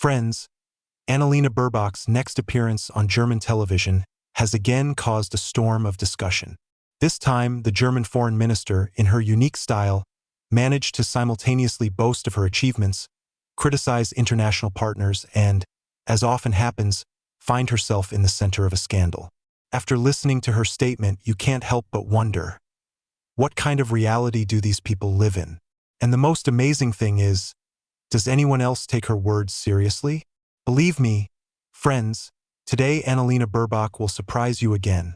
Friends, Annalena Baerbock's next appearance on German television has again caused a storm of discussion. This time, the German foreign minister, in her unique style, managed to simultaneously boast of her achievements, criticize international partners, and, as often happens, find herself in the center of a scandal. After listening to her statement, you can't help but wonder, what kind of reality do these people live in? And the most amazing thing is, does anyone else take her words seriously? Believe me, friends, today Annalena Baerbock will surprise you again.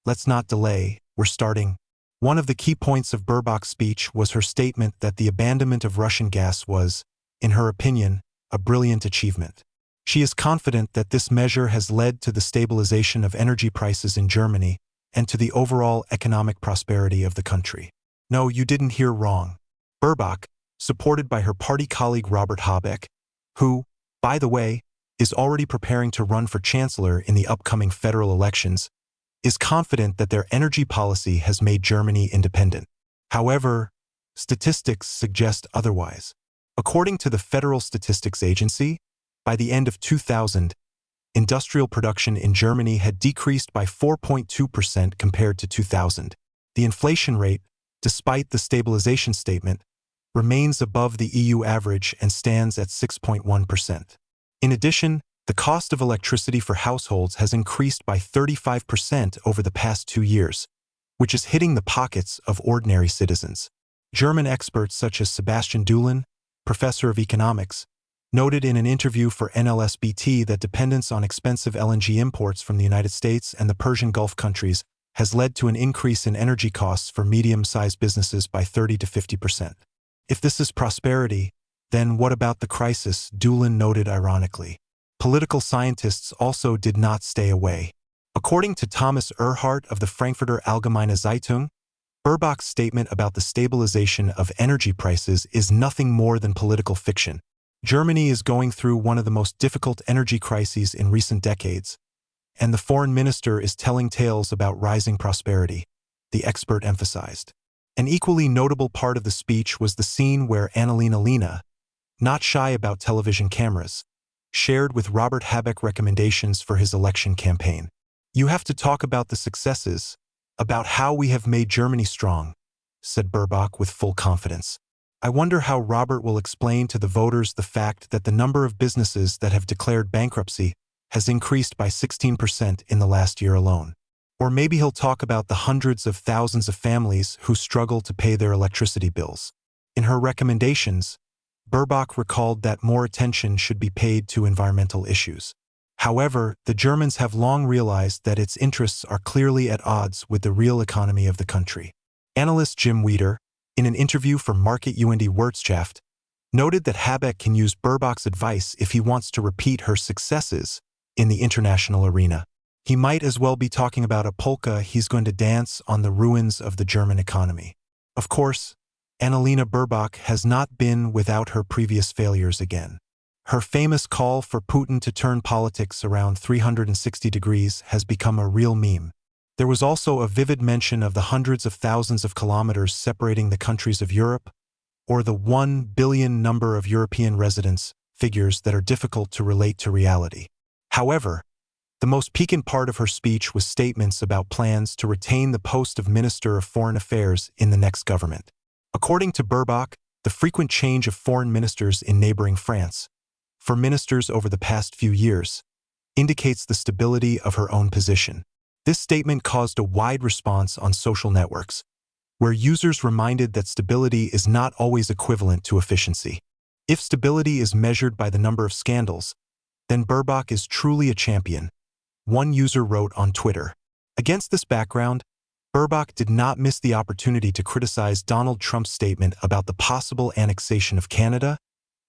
Let's not delay, we're starting. One of the key points of Baerbock's speech was her statement that the abandonment of Russian gas was, in her opinion, a brilliant achievement. She is confident that this measure has led to the stabilization of energy prices in Germany and to the overall economic prosperity of the country. No, you didn't hear wrong. Baerbock, supported by her party colleague Robert Habeck, who, by the way, is already preparing to run for chancellor in the upcoming federal elections, is confident that their energy policy has made Germany independent. However, statistics suggest otherwise. According to the Federal Statistics Agency, by the end of 2000, industrial production in Germany had decreased by 4.2% compared to 2000. The inflation rate, despite the stabilization statement, remains above the EU average and stands at 6.1%. In addition, the cost of electricity for households has increased by 35% over the past 2 years, which is hitting the pockets of ordinary citizens. German experts such as Sebastian Dulin, professor of economics, noted in an interview for NLSBT that dependence on expensive LNG imports from the United States and the Persian Gulf countries has led to an increase in energy costs for medium-sized businesses by 30 to 50%. If this is prosperity, then what about the crisis? Dulin noted ironically. Political scientists also did not stay away. According to Thomas Erhardt of the Frankfurter Allgemeine Zeitung, Baerbock's statement about the stabilization of energy prices is nothing more than political fiction. Germany is going through one of the most difficult energy crises in recent decades, and the foreign minister is telling tales about rising prosperity, the expert emphasized. An equally notable part of the speech was the scene where Annalena, not shy about television cameras, shared with Robert Habeck recommendations for his election campaign. You have to talk about the successes, about how we have made Germany strong, said Baerbock with full confidence. I wonder how Robert will explain to the voters the fact that the number of businesses that have declared bankruptcy has increased by 16% in the last year alone. Or maybe he'll talk about the hundreds of thousands of families who struggle to pay their electricity bills. In her recommendations, Baerbock recalled that more attention should be paid to environmental issues. However, the Germans have long realized that its interests are clearly at odds with the real economy of the country. Analyst Jim Wieder, in an interview for Market und Wirtschaft, noted that Habeck can use Baerbock's advice if he wants to repeat her successes in the international arena. He might as well be talking about a polka he's going to dance on the ruins of the German economy. Of course, Annalena Baerbock has not been without her previous failures again. Her famous call for Putin to turn politics around 360 degrees has become a real meme. There was also a vivid mention of the hundreds of thousands of kilometers separating the countries of Europe, or the 1 billion number of European residents, figures that are difficult to relate to reality. However, the most piquant part of her speech was statements about plans to retain the post of Minister of Foreign Affairs in the next government. According to Baerbock, the frequent change of foreign ministers in neighboring France, for ministers over the past few years, indicates the stability of her own position. This statement caused a wide response on social networks, where users reminded that stability is not always equivalent to efficiency. If stability is measured by the number of scandals, then Baerbock is truly a champion, one user wrote on Twitter. Against this background, Baerbock did not miss the opportunity to criticize Donald Trump's statement about the possible annexation of Canada,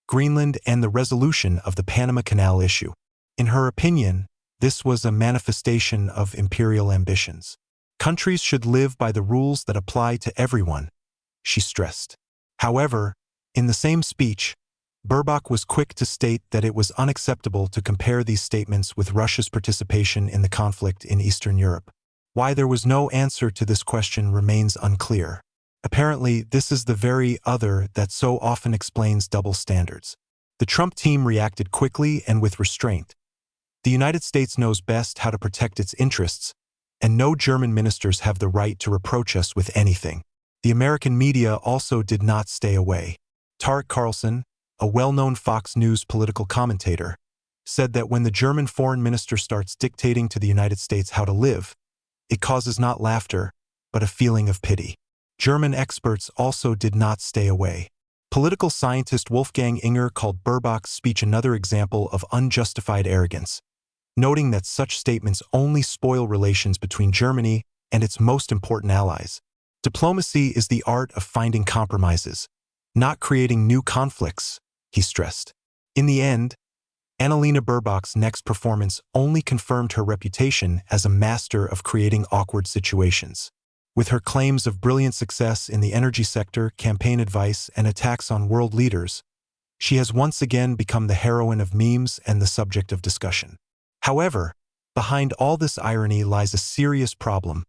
Greenland, and the resolution of the Panama Canal issue. In her opinion, this was a manifestation of imperial ambitions. Countries should live by the rules that apply to everyone, she stressed. However, in the same speech, Baerbock was quick to state that it was unacceptable to compare these statements with Russia's participation in the conflict in Eastern Europe. Why there was no answer to this question remains unclear. Apparently, this is the very other that so often explains double standards. The Trump team reacted quickly and with restraint. The United States knows best how to protect its interests, and no German ministers have the right to reproach us with anything. The American media also did not stay away. Tarik Carlson, a well-known Fox News political commentator, said that when the German foreign minister starts dictating to the United States how to live, it causes not laughter, but a feeling of pity. German experts also did not stay away. Political scientist Wolfgang Inger called Baerbock's speech another example of unjustified arrogance, noting that such statements only spoil relations between Germany and its most important allies. Diplomacy is the art of finding compromises, not creating new conflicts, he stressed. In the end, Annalena Baerbock's next performance only confirmed her reputation as a master of creating awkward situations. With her claims of brilliant success in the energy sector, campaign advice, and attacks on world leaders, she has once again become the heroine of memes and the subject of discussion. However, behind all this irony lies a serious problem.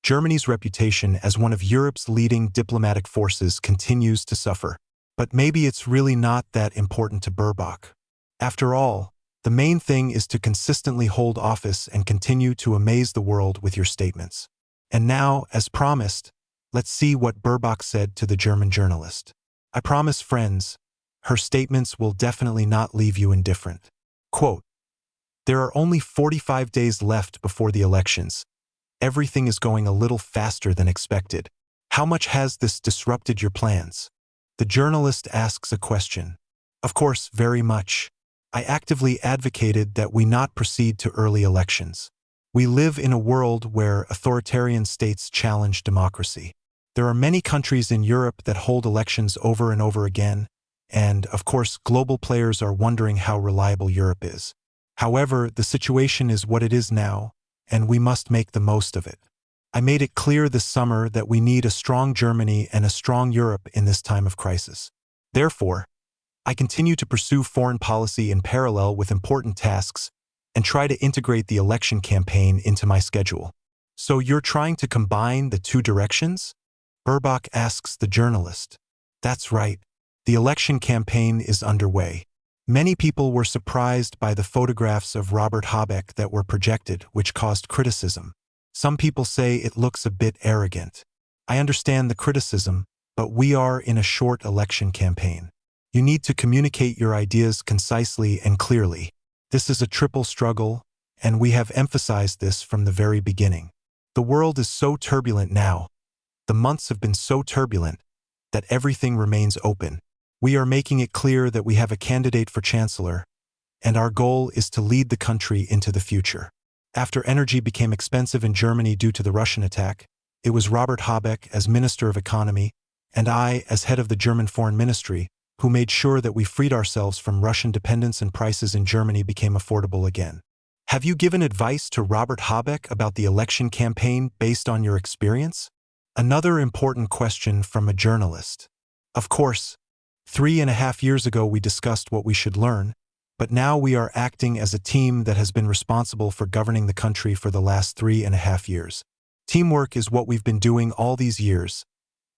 Germany's reputation as one of Europe's leading diplomatic forces continues to suffer. But maybe it's really not that important to Baerbock. After all, the main thing is to consistently hold office and continue to amaze the world with your statements. And now, as promised, let's see what Baerbock said to the German journalist. I promise, friends, her statements will definitely not leave you indifferent. Quote, "There are only 45 days left before the elections. Everything is going a little faster than expected. How much has this disrupted your plans?" The journalist asks a question. Of course, very much. I actively advocated that we not proceed to early elections. We live in a world where authoritarian states challenge democracy. There are many countries in Europe that hold elections over and over again, and, of course, global players are wondering how reliable Europe is. However, the situation is what it is now, and we must make the most of it. I made it clear this summer that we need a strong Germany and a strong Europe in this time of crisis. Therefore, I continue to pursue foreign policy in parallel with important tasks and try to integrate the election campaign into my schedule. So you're trying to combine the two directions? Baerbock asks the journalist. That's right. The election campaign is underway. Many people were surprised by the photographs of Robert Habeck that were projected, which caused criticism. Some people say it looks a bit arrogant. I understand the criticism, but we are in a short election campaign. You need to communicate your ideas concisely and clearly. This is a triple struggle, and we have emphasized this from the very beginning. The world is so turbulent now. The months have been so turbulent that everything remains open. We are making it clear that we have a candidate for chancellor, and our goal is to lead the country into the future. After energy became expensive in Germany due to the Russian attack, it was Robert Habeck as Minister of Economy, and I as head of the German Foreign Ministry, who made sure that we freed ourselves from Russian dependence and prices in Germany became affordable again. Have you given advice to Robert Habeck about the election campaign based on your experience? Another important question from a journalist. Of course, 3.5 years ago we discussed what we should learn, but now we are acting as a team that has been responsible for governing the country for the last 3.5 years. Teamwork is what we've been doing all these years,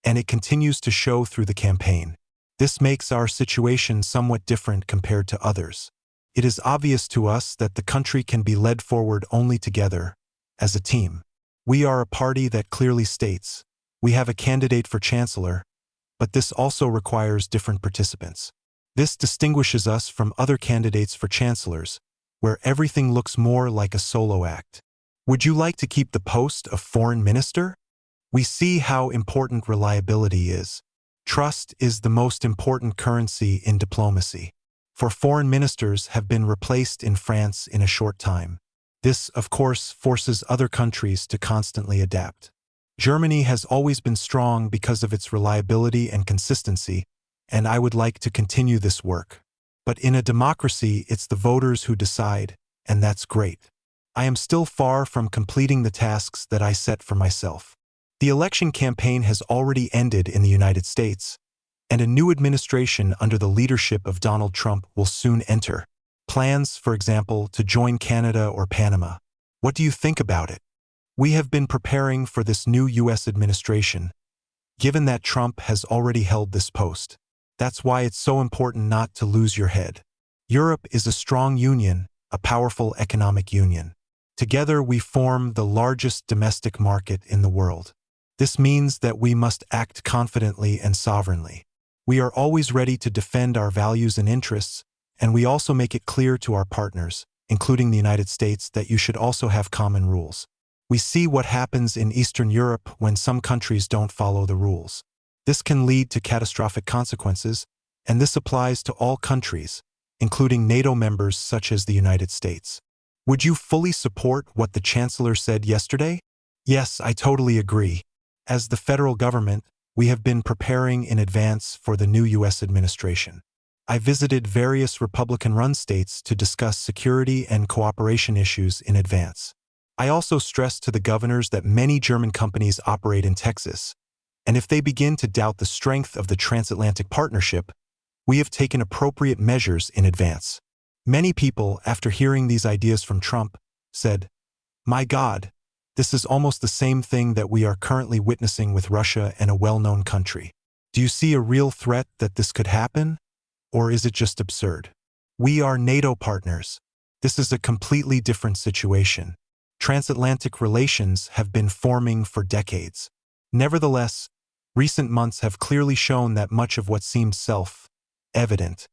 and it continues to show through the campaign. This makes our situation somewhat different compared to others. It is obvious to us that the country can be led forward only together, as a team. We are a party that clearly states, we have a candidate for chancellor, but this also requires different participants. This distinguishes us from other candidates for chancellors, where everything looks more like a solo act. Would you like to keep the post of foreign minister? We see how important reliability is. Trust is the most important currency in diplomacy. For foreign ministers have been replaced in France in a short time. This, of course, forces other countries to constantly adapt. Germany has always been strong because of its reliability and consistency, and I would like to continue this work. But in a democracy, it's the voters who decide, and that's great. I am still far from completing the tasks that I set for myself. The election campaign has already ended in the United States, and a new administration under the leadership of Donald Trump will soon enter. Plans, for example, to join Canada or Panama. What do you think about it? We have been preparing for this new U.S. administration, given that Trump has already held this post. That's why it's so important not to lose your head. Europe is a strong union, a powerful economic union. Together we form the largest domestic market in the world. This means that we must act confidently and sovereignly. We are always ready to defend our values and interests, and we also make it clear to our partners, including the United States, that you should also have common rules. We see what happens in Eastern Europe when some countries don't follow the rules. This can lead to catastrophic consequences, and this applies to all countries, including NATO members such as the United States. Would you fully support what the Chancellor said yesterday? Yes, I totally agree. As the federal government, we have been preparing in advance for the new U.S. administration. I visited various Republican-run states to discuss security and cooperation issues in advance. I also stressed to the governors that many German companies operate in Texas, and if they begin to doubt the strength of the transatlantic partnership, we have taken appropriate measures in advance. Many people, after hearing these ideas from Trump, said, "My God, this is almost the same thing that we are currently witnessing with Russia and a well-known country. Do you see a real threat that this could happen? Or is it just absurd? We are NATO partners. This is a completely different situation. Transatlantic relations have been forming for decades. Nevertheless, recent months have clearly shown that much of what seemed self-evident,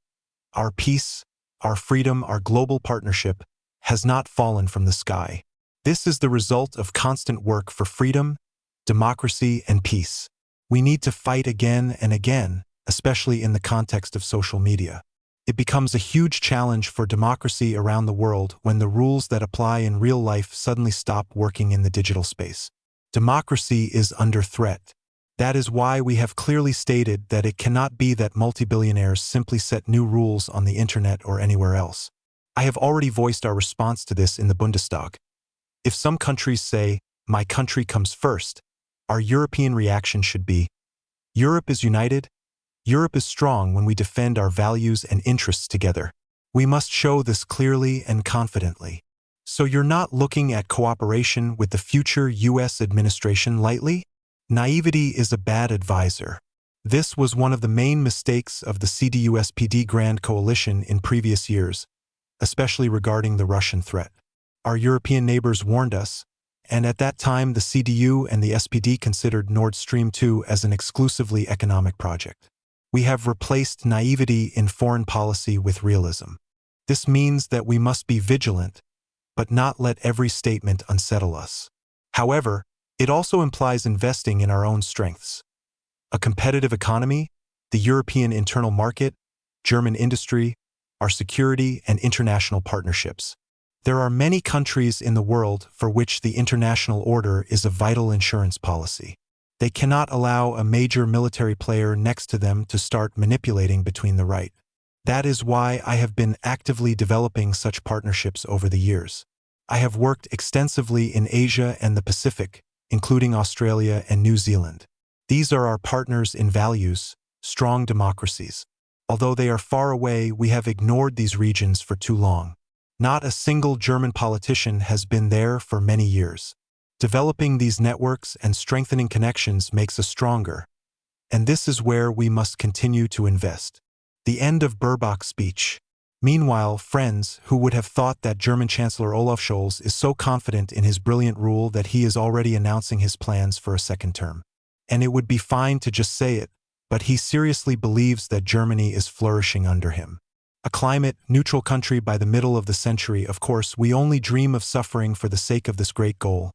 our peace, our freedom, our global partnership, has not fallen from the sky. This is the result of constant work for freedom, democracy, and peace. We need to fight again and again, especially in the context of social media. It becomes a huge challenge for democracy around the world when the rules that apply in real life suddenly stop working in the digital space. Democracy is under threat. That is why we have clearly stated that it cannot be that multi-billionaires simply set new rules on the internet or anywhere else. I have already voiced our response to this in the Bundestag. If some countries say, "My country comes first," our European reaction should be, "Europe is united. Europe is strong when we defend our values and interests together." We must show this clearly and confidently. So you're not looking at cooperation with the future U.S. administration lightly? Naivety is a bad advisor. This was one of the main mistakes of the CDU-SPD Grand Coalition in previous years, especially regarding the Russian threat. Our European neighbors warned us, and at that time the CDU and the SPD considered Nord Stream 2 as an exclusively economic project. We have replaced naivety in foreign policy with realism. This means that we must be vigilant, but not let every statement unsettle us. However, it also implies investing in our own strengths. A competitive economy, the European internal market, German industry, our security, and international partnerships. There are many countries in the world for which the international order is a vital insurance policy. They cannot allow a major military player next to them to start manipulating between the right. That is why I have been actively developing such partnerships over the years. I have worked extensively in Asia and the Pacific, including Australia and New Zealand. These are our partners in values, strong democracies. Although they are far away, we have ignored these regions for too long. Not a single German politician has been there for many years. Developing these networks and strengthening connections makes us stronger, and this is where we must continue to invest. The end of Baerbock's speech. Meanwhile, friends, who would have thought that German Chancellor Olaf Scholz is so confident in his brilliant rule that he is already announcing his plans for a second term. And it would be fine to just say it, but he seriously believes that Germany is flourishing under him. A climate-neutral country by the middle of the century. Of course, we only dream of suffering for the sake of this great goal,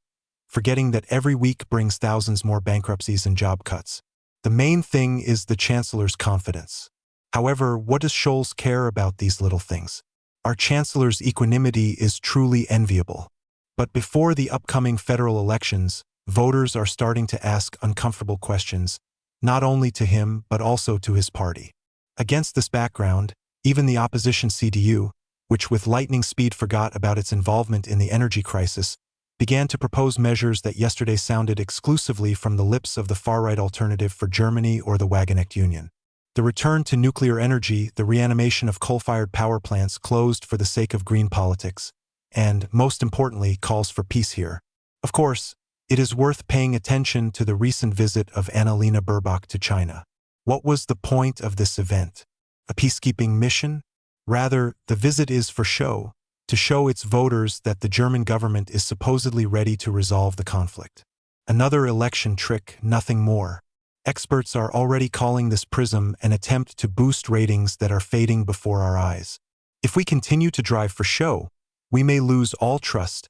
forgetting that every week brings thousands more bankruptcies and job cuts. The main thing is the Chancellor's confidence. However, what does Scholz care about these little things? Our Chancellor's equanimity is truly enviable. But before the upcoming federal elections, voters are starting to ask uncomfortable questions, not only to him but also to his party. Against this background, even the opposition CDU, which with lightning speed forgot about its involvement in the energy crisis, began to propose measures that yesterday sounded exclusively from the lips of the far-right Alternative for Germany or the Wagenknecht Union. The return to nuclear energy, the reanimation of coal-fired power plants closed for the sake of green politics, and, most importantly, calls for peace here. Of course, it is worth paying attention to the recent visit of Annalena Baerbock to China. What was the point of this event? A peacekeeping mission? Rather, the visit is for show, to show its voters that the German government is supposedly ready to resolve the conflict. Another election trick, nothing more. Experts are already calling this prism an attempt to boost ratings that are fading before our eyes. If we continue to drive for show, we may lose all trust,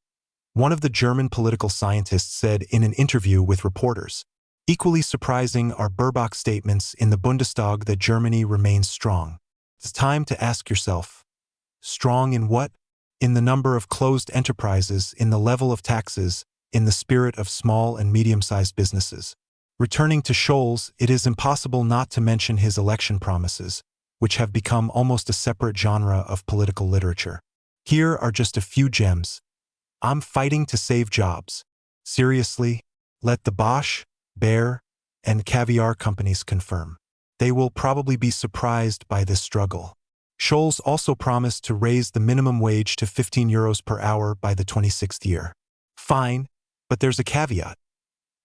one of the German political scientists said in an interview with reporters. Equally surprising are Baerbock's statements in the Bundestag that Germany remains strong. It's time to ask yourself, strong in what? In the number of closed enterprises, in the level of taxes, in the spirit of small and medium-sized businesses. Returning to Scholz, it is impossible not to mention his election promises, which have become almost a separate genre of political literature. Here are just a few gems. I'm fighting to save jobs. Seriously? Let the Bosch, Bayer, and caviar companies confirm. They will probably be surprised by this struggle. Scholz also promised to raise the minimum wage to €15 per hour by the 26th year. Fine, but there's a caveat.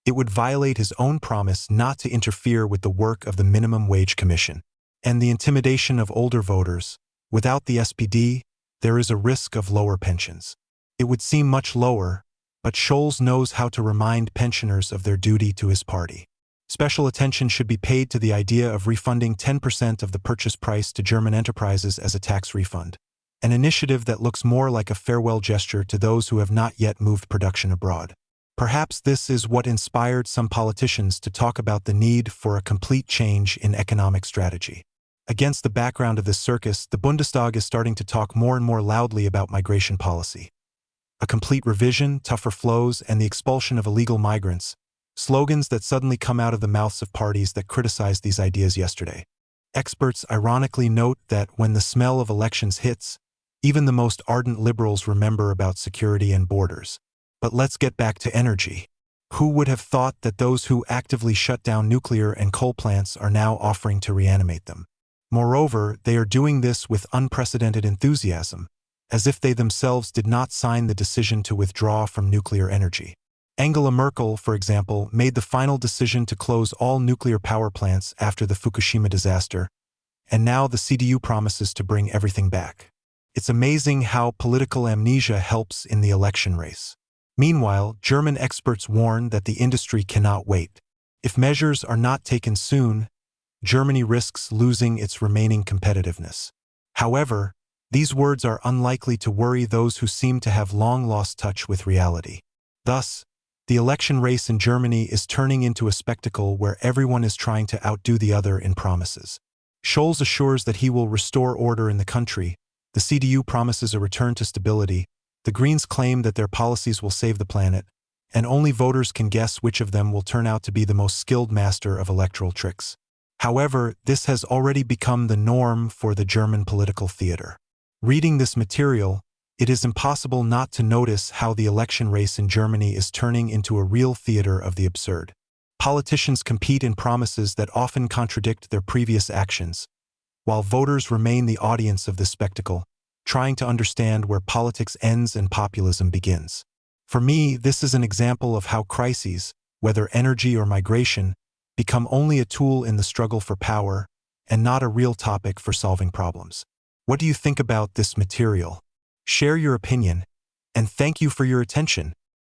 It would violate his own promise not to interfere with the work of the Minimum Wage Commission. And the intimidation of older voters. Without the SPD, there is a risk of lower pensions. It would seem much lower, but Scholz knows how to remind pensioners of their duty to his party. Special attention should be paid to the idea of refunding 10% of the purchase price to German enterprises as a tax refund, an initiative that looks more like a farewell gesture to those who have not yet moved production abroad. Perhaps this is what inspired some politicians to talk about the need for a complete change in economic strategy. Against the background of this circus, the Bundestag is starting to talk more and more loudly about migration policy. A complete revision, tougher flows, and the expulsion of illegal migrants, slogans that suddenly come out of the mouths of parties that criticized these ideas yesterday. Experts ironically note that when the smell of elections hits, even the most ardent liberals remember about security and borders. But let's get back to energy. Who would have thought that those who actively shut down nuclear and coal plants are now offering to reanimate them? Moreover, they are doing this with unprecedented enthusiasm, as if they themselves did not sign the decision to withdraw from nuclear energy. Angela Merkel, for example, made the final decision to close all nuclear power plants after the Fukushima disaster, and now the CDU promises to bring everything back. It's amazing how political amnesia helps in the election race. Meanwhile, German experts warn that the industry cannot wait. If measures are not taken soon, Germany risks losing its remaining competitiveness. However, these words are unlikely to worry those who seem to have long lost touch with reality. Thus, the election race in Germany is turning into a spectacle where everyone is trying to outdo the other in promises. Scholz assures that he will restore order in the country. The CDU promises a return to stability. The Greens claim that their policies will save the planet, and only voters can guess which of them will turn out to be the most skilled master of electoral tricks. However, this has already become the norm for the German political theater. Reading this material, it is impossible not to notice how the election race in Germany is turning into a real theater of the absurd. Politicians compete in promises that often contradict their previous actions, while voters remain the audience of this spectacle, trying to understand where politics ends and populism begins. For me, this is an example of how crises, whether energy or migration, become only a tool in the struggle for power and not a real topic for solving problems. What do you think about this material? Share your opinion, and thank you for your attention.